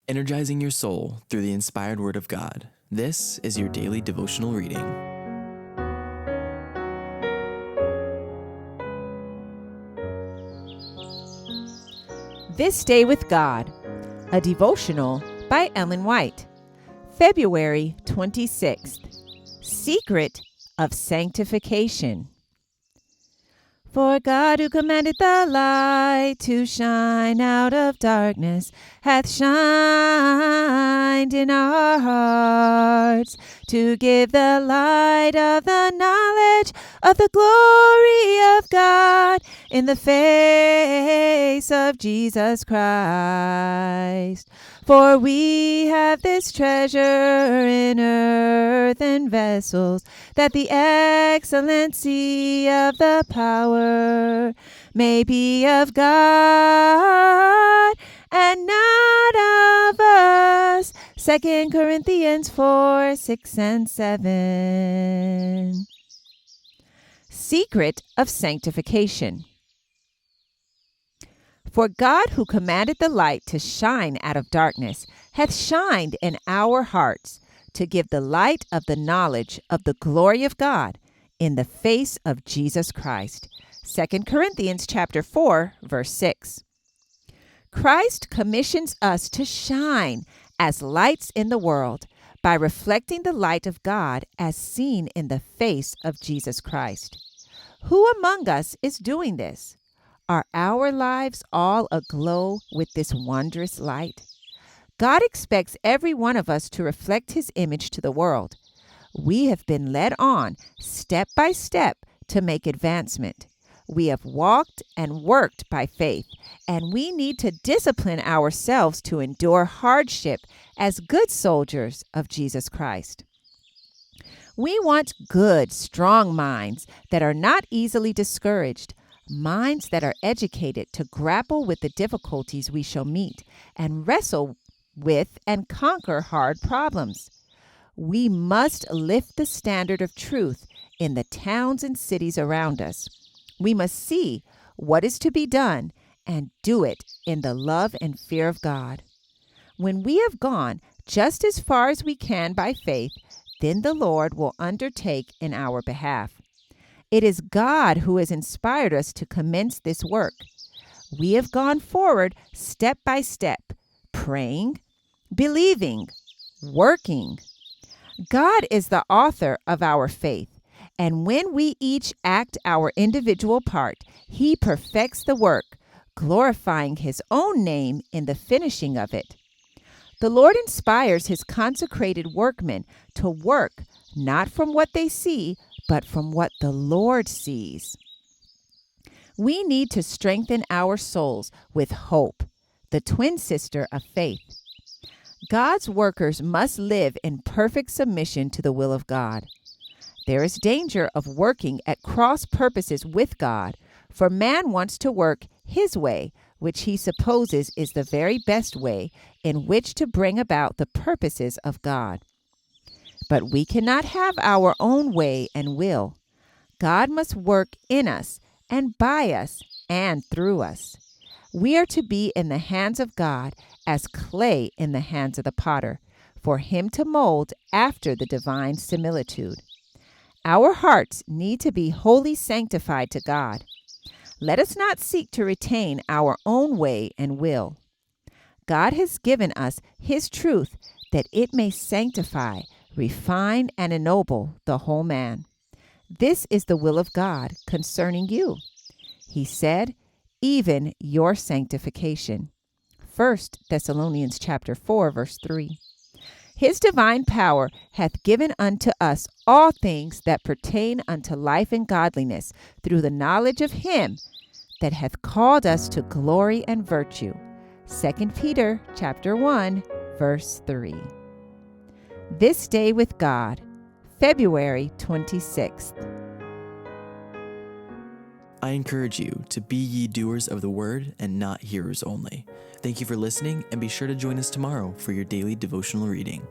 energizing your soul through the inspired Word of God. This is your daily devotional reading. This Day with God, a devotional by Ellen White, February 26th. Secret of Sanctification. For God, who commanded the light to shine out of darkness, hath shined in our hearts to give the light of the knowledge of the glory of God in the face of Jesus Christ. For we have this treasure in earthen vessels, that the excellency of the power may be of God and not of us. 2 Corinthians 4, 6 and 7. Secret of Sanctification. For God, who commanded the light to shine out of darkness, hath shined in our hearts to give the light of the knowledge of the glory of God in the face of Jesus Christ. 2 Corinthians chapter 4, verse 6. Christ commissions us to shine as lights in the world by reflecting the light of God as seen in the face of Jesus Christ. Who among us is doing this? Are our lives all aglow with this wondrous light? God expects every one of us to reflect His image to the world. We have been led on step by step to make advancement. We have walked and worked by faith, and we need to discipline ourselves to endure hardship as good soldiers of Jesus Christ. We want good, strong minds that are not easily discouraged, minds that are educated to grapple with the difficulties we shall meet and wrestle with and conquer hard problems. We must lift the standard of truth in the towns and cities around us. We must see what is to be done and do it in the love and fear of God. When we have gone just as far as we can by faith, then the Lord will undertake in our behalf. It is God who has inspired us to commence this work. We have gone forward step by step, praying, believing, working. God is the author of our faith, and when we each act our individual part, He perfects the work, glorifying His own name in the finishing of it. The Lord inspires His consecrated workmen to work not from what they see, but from what the Lord sees. We need to strengthen our souls with hope, the twin sister of faith. God's workers must live in perfect submission to the will of God. There is danger of working at cross purposes with God, for man wants to work his way, which he supposes is the very best way in which to bring about the purposes of God. But we cannot have our own way and will. God must work in us and by us and through us. We are to be in the hands of God as clay in the hands of the potter, for Him to mold after the divine similitude. Our hearts need to be wholly sanctified to God. Let us not seek to retain our own way and will. God has given us His truth that it may sanctify, refine, and ennoble the whole man. This is the will of God concerning you. He said, even your sanctification. 1 Thessalonians chapter 4, verse 3. His divine power hath given unto us all things that pertain unto life and godliness, through the knowledge of Him that hath called us to glory and virtue. 2 Peter chapter 1, verse 3. This Day with God, February 26th. I encourage you to be ye doers of the word and not hearers only. Thank you for listening, and be sure to join us tomorrow for your daily devotional reading.